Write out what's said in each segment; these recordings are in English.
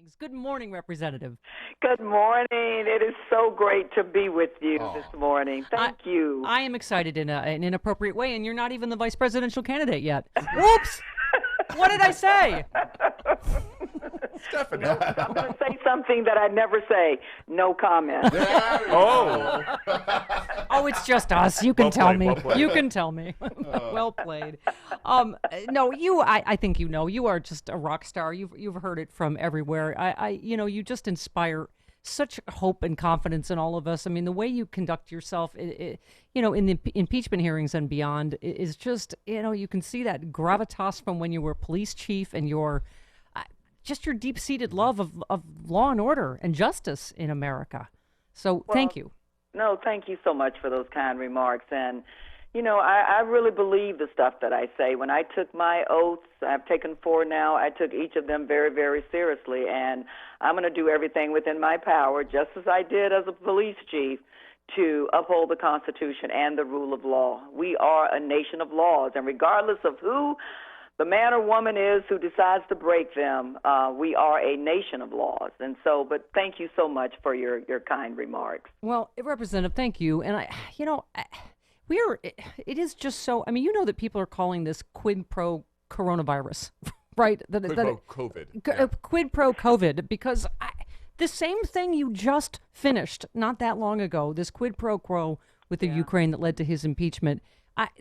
Demings. Good morning, Representative. Good morning. It is so great to be with you this Oh, morning. Thank you. I am excited in an inappropriate way, and you're not even the vice presidential candidate yet. Whoops! What did I say? Stephanie. I'm going to say something that I never say. No comment. There we Oh. go. Oh, it's just us. You can Well tell played, me. well played. You can tell me. Well played. No, I think you are just a rock star. You've heard it from everywhere. You just inspire such hope and confidence in all of us. I mean, the way you conduct yourself, in the impeachment hearings and beyond, is just, you can see that gravitas from when you were police chief and just your deep-seated love of law and order and justice in America. So thank you. No, thank you so much for those kind remarks. And, I really believe the stuff that I say. When I took my oaths, I've taken 4 now, I took each of them very, very seriously. And I'm going to do everything within my power, just as I did as a police chief, to uphold the Constitution and the rule of law. We are a nation of laws, and regardless of who the man or woman is who decides to break them, we are a nation of laws. And so, but thank you so much for your kind remarks. Well, Representative, thank you. And it is just so, I mean, that people are calling this quid pro coronavirus, right? Quid pro COVID. Quid pro COVID, because the same thing you just finished not that long ago, this quid pro quo with the Ukraine that led to his impeachment.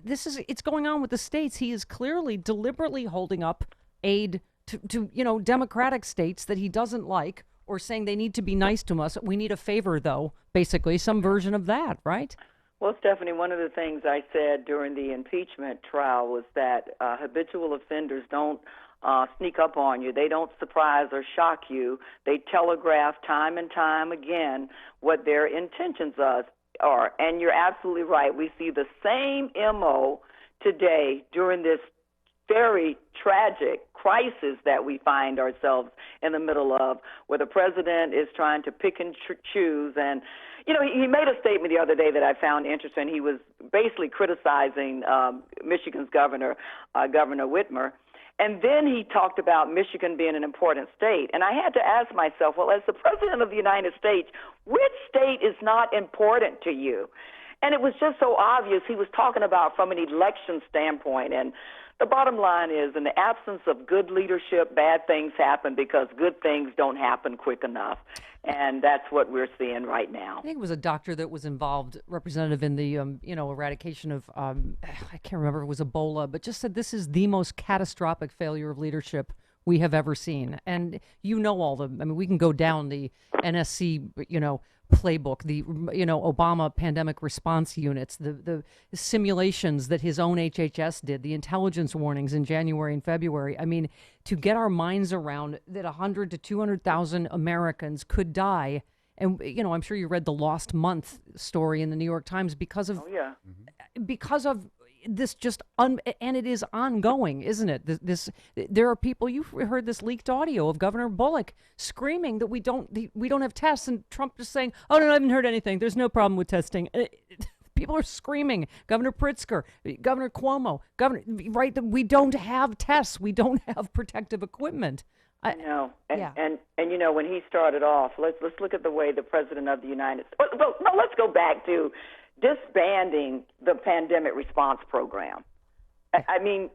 It's going on with the states. He is clearly deliberately holding up aid to Democratic states that he doesn't like, or saying they need to be nice to us. We need a favor, though, basically, some version of that, right? Well, Stephanie, one of the things I said during the impeachment trial was that habitual offenders don't sneak up on you. They don't surprise or shock you. They telegraph time and time again what their intentions are. And you're absolutely right. We see the same MO today during this very tragic crisis that we find ourselves in the middle of, where the president is trying to pick and choose. And, he made a statement the other day that I found interesting. He was basically criticizing Michigan's governor, Governor Whitmer. And then he talked about Michigan being an important state. And I had to ask myself, well, as the president of the United States, which state is not important to you? And it was just so obvious he was talking about from an election standpoint. And the bottom line is, in the absence of good leadership, bad things happen because good things don't happen quick enough. And that's what we're seeing right now. I think it was a doctor that was involved, Representative, in the eradication of I can't remember if it was Ebola, but just said this is the most catastrophic failure of leadership we have ever seen. And we can go down the NSC playbook, the Obama pandemic response units, the simulations that his own HHS did, the intelligence warnings in January and February. I mean, to get our minds around that 100 to 200,000 Americans could die. And I'm sure you read the Lost Month story in the New York Times because of because of this and it is ongoing, isn't it? There are people, you've heard this leaked audio of Governor Bullock screaming that we don't have tests, and Trump just saying, oh no, I haven't heard anything. There's no problem with testing. People are screaming. Governor Pritzker, Governor Cuomo, right? That we don't have tests. We don't have protective equipment. I know. And when he started off, let's look at the way the president of the United States. No, let's go back to disbanding the pandemic response program. I mean,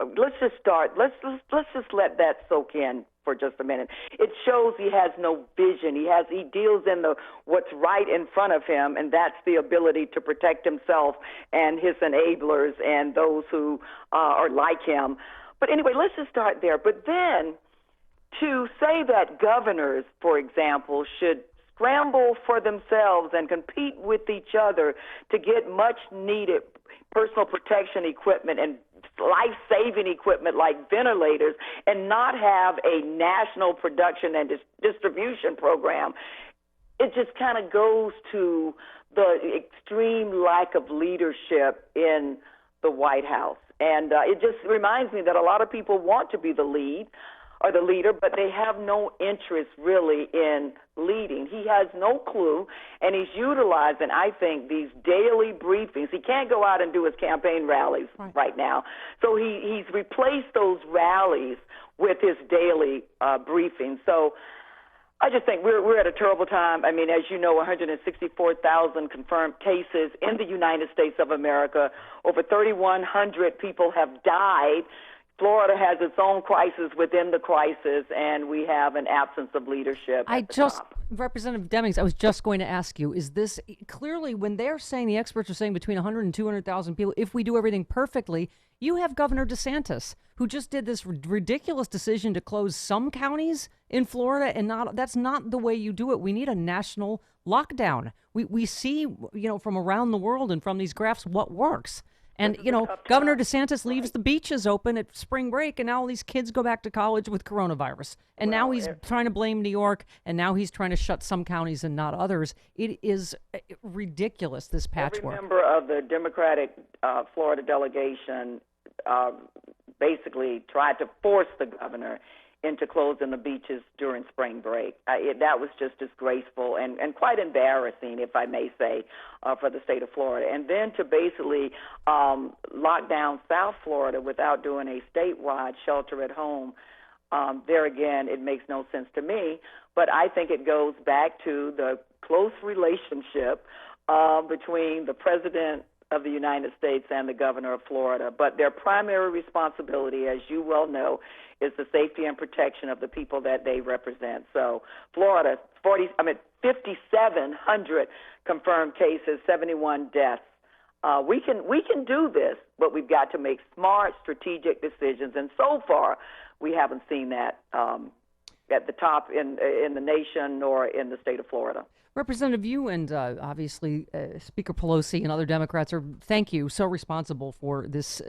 let's just start. Let's just let that soak in for just a minute. It shows he has no vision. He deals in what's right in front of him, and that's the ability to protect himself and his enablers and those who are like him. But anyway, let's just start there. But then to say that governors, for example, should scramble for themselves and compete with each other to get much needed personal protection equipment and life-saving equipment like ventilators, and not have a national production and distribution program, it just kind of goes to the extreme lack of leadership in the White House. And it just reminds me that a lot of people want to be the lead. or the leader, but they have no interest really in leading. He has no clue, and he's utilizing, I think, these daily briefings. He can't go out and do his campaign rallies right now. So he's replaced those rallies with his daily briefings. So I just think we're at a terrible time. I mean, as you know, 164,000 confirmed cases in the United States of America. Over 3,100 people have died. Florida has its own crisis within the crisis, and we have an absence of leadership at the top. Representative Demings, I was just going to ask you, is this clearly when they're saying, the experts are saying between 100 and 200,000 people, if we do everything perfectly, you have Governor DeSantis, who just did this ridiculous decision to close some counties in Florida, and that's not the way you do it. We need a national lockdown. We see, from around the world and from these graphs what works. And, Governor DeSantis leaves the beaches open at spring break, and now all these kids go back to college with coronavirus. And now he's trying to blame New York, and now he's trying to shut some counties and not others. It is ridiculous, this patchwork. Every member of the Democratic Florida delegation basically tried to force the governor into closing the beaches during spring break. That was just disgraceful and quite embarrassing, if I may say, for the state of Florida. And then to basically lock down South Florida without doing a statewide shelter at home, there again, it makes no sense to me. But I think it goes back to the close relationship between the president of the United States and the governor of Florida. But their primary responsibility, as you well know, is the safety and protection of the people that they represent. So Florida, 5,700 confirmed cases, 71 deaths. We can do this, but we've got to make smart, strategic decisions. And so far, we haven't seen that at the top in the nation nor in the state of Florida. Representative, you and obviously Speaker Pelosi and other Democrats thank you, so responsible for this,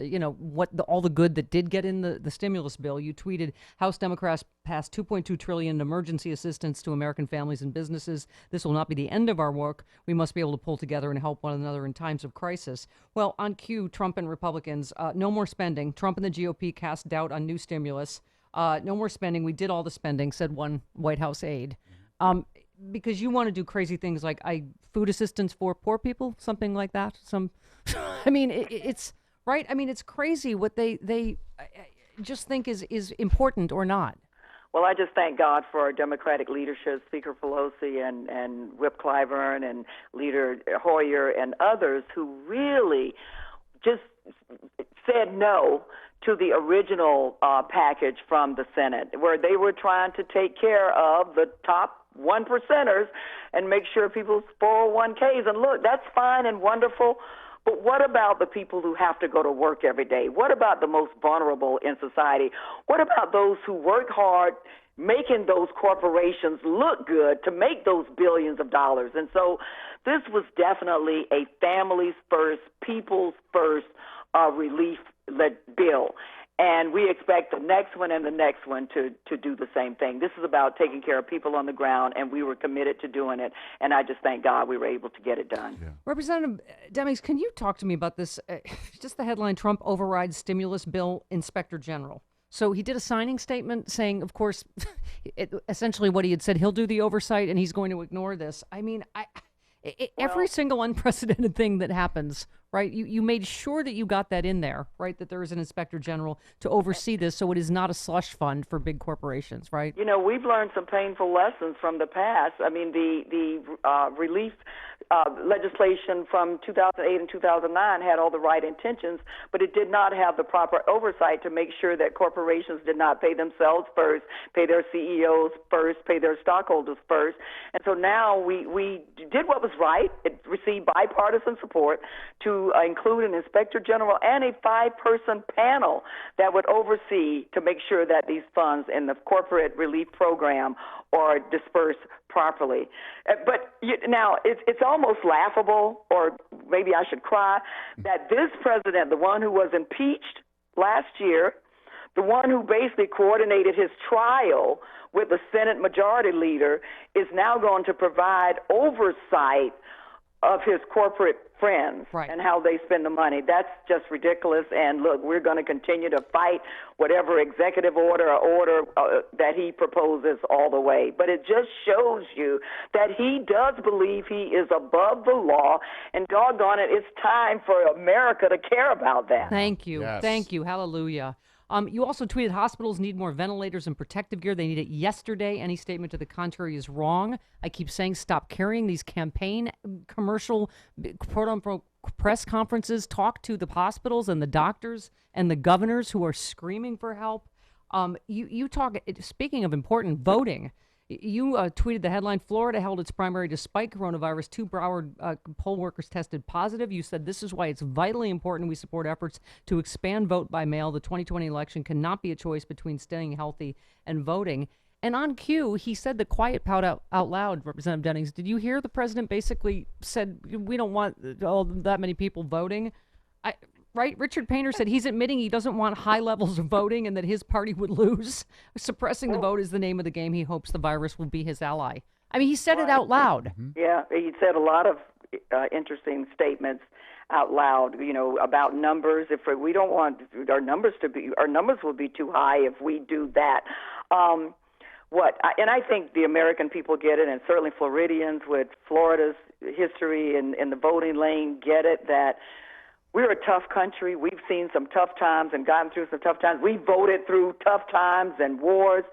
all the good that did get in the stimulus bill. You tweeted, House Democrats passed $2.2 trillion in emergency assistance to American families and businesses. This will not be the end of our work. We must be able to pull together and help one another in times of crisis. Well, on cue, Trump and Republicans, no more spending. Trump and the GOP cast doubt on new stimulus. No more spending. We did all the spending, said one White House aide. Because you want to do crazy things like food assistance for poor people, something like that. I mean, it's right. I mean, it's crazy what they just think is important or not. Well, I just thank God for our Democratic leadership, Speaker Pelosi and Whip Clyburn and Leader Hoyer and others who really just said no to the original package from the Senate, where they were trying to take care of the top 1%ers and make sure people's 401ks. And look, that's fine and wonderful, but what about the people who have to go to work every day? What about the most vulnerable in society? What about those who work hard making those corporations look good to make those billions of dollars? And so this was definitely a families first, people's first relief bill. And we expect the next one and the next one to do the same thing. This is about taking care of people on the ground, and we were committed to doing it. And I just thank God we were able to get it done. Yeah. Representative Demings, can you talk to me about this? Just the headline, Trump overrides stimulus bill inspector general. So he did a signing statement saying, of course, essentially what he had said, he'll do the oversight and he's going to ignore this. I mean, every single unprecedented thing that happens, right? You made sure that you got that in there, right? That there is an inspector general to oversee this, so it is not a slush fund for big corporations, right? We've learned some painful lessons from the past. I mean, the relief legislation from 2008 and 2009 had all the right intentions, but it did not have the proper oversight to make sure that corporations did not pay themselves first, pay their CEOs first, pay their stockholders first. And so now we did what was right. It received bipartisan support to include an inspector general and a 5-person panel that would oversee to make sure that these funds in the corporate relief program are dispersed properly. But now it's almost laughable, or maybe I should cry, that this president, the one who was impeached last year, the one who basically coordinated his trial with the Senate Majority Leader, is now going to provide oversight of his corporate friends Right. and how they spend the money. That's just ridiculous. And look, we're going to continue to fight whatever executive order or order that he proposes all the way. But it just shows you that he does believe he is above the law, and doggone it, it's time for America to care about that. Thank you. Yes. Thank you. Hallelujah. You also tweeted hospitals need more ventilators and protective gear. They need it yesterday. Any statement to the contrary is wrong. I keep saying stop carrying these campaign commercial quote-unquote press conferences. Talk to the hospitals and the doctors and the governors who are screaming for help. You talk, speaking of important voting, you tweeted the headline, Florida held its primary despite coronavirus. 2 Broward poll workers tested positive. You said this is why it's vitally important we support efforts to expand vote by mail. The 2020 election cannot be a choice between staying healthy and voting. And on cue, he said the quiet pout out loud, Representative Demings. Did you hear the president basically said, we don't want that many people voting? Right? Richard Painter said he's admitting he doesn't want high levels of voting and that his party would lose. Suppressing the vote is the name of the game. He hopes the virus will be his ally. I mean, he said it out loud. Yeah, he said a lot of interesting statements out loud, about numbers. If we don't want our numbers will be too high if we do that. And I think the American people get it, and certainly Floridians with Florida's history in the voting lane get it, that we're a tough country. We've seen some tough times and gotten through some tough times. We voted through tough times and wars.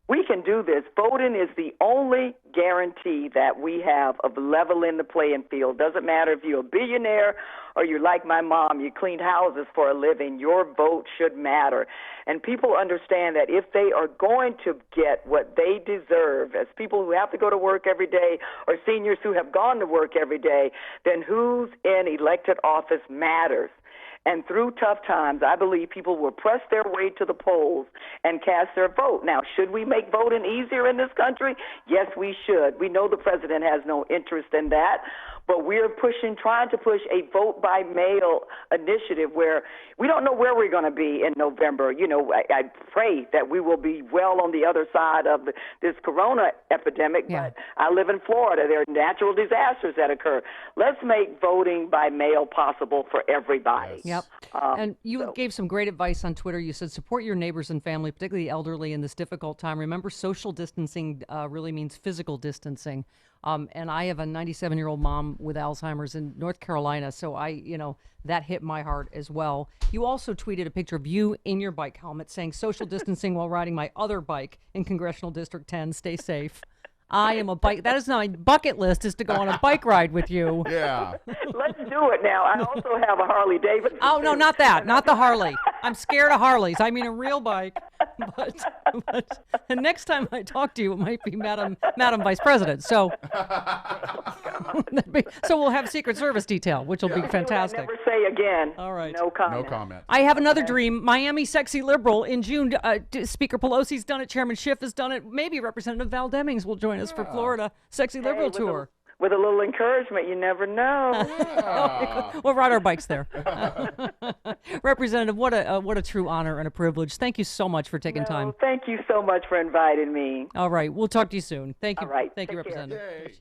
We can do this. Voting is the only guarantee that we have of leveling the playing field. Doesn't matter if you're a billionaire or you're like my mom, you clean houses for a living, your vote should matter. And people understand that if they are going to get what they deserve, as people who have to go to work every day or seniors who have gone to work every day, then who's in elected office matters. And through tough times, I believe people will press their way to the polls and cast their vote. Now, should we make voting easier in this country? Yes, we should. We know the president has no interest in that, but we're trying to push a vote-by-mail initiative where we don't know where we're going to be in November. I pray that we will be well on the other side of this corona epidemic, but I live in Florida. There are natural disasters that occur. Let's make voting by mail possible for everybody. Yep. And you gave some great advice on Twitter. You said support your neighbors and family, particularly the elderly, in this difficult time. Remember, social distancing really means physical distancing. And I have a 97-year-old mom with Alzheimer's in North Carolina, so that hit my heart as well. You also tweeted a picture of you in your bike helmet saying social distancing while riding my other bike in Congressional District 10. Stay safe. I am a bike. That is my bucket list, is to go on a bike ride with you. Yeah. Let's do it now. I also have a Harley Davidson. Oh, no, not that. Not the Harley. I'm scared of Harleys. I mean a real bike. But the next time I talk to you, it might be Madam Vice President. So, so we'll have Secret Service detail, which will be fantastic. Never say again. All right. No comment. No comment. I have another dream. Miami sexy liberal in June. Speaker Pelosi's done it. Chairman Schiff has done it. Maybe Representative Val Demings will join us for Florida sexy liberal tour. With a little encouragement, you never know. Yeah. We'll ride our bikes there. Representative, what a true honor and a privilege. Thank you so much for taking time. Thank you so much for inviting me. All right. We'll talk to you soon. Thank you. All right. Thank you, Take care. Representative. Yay.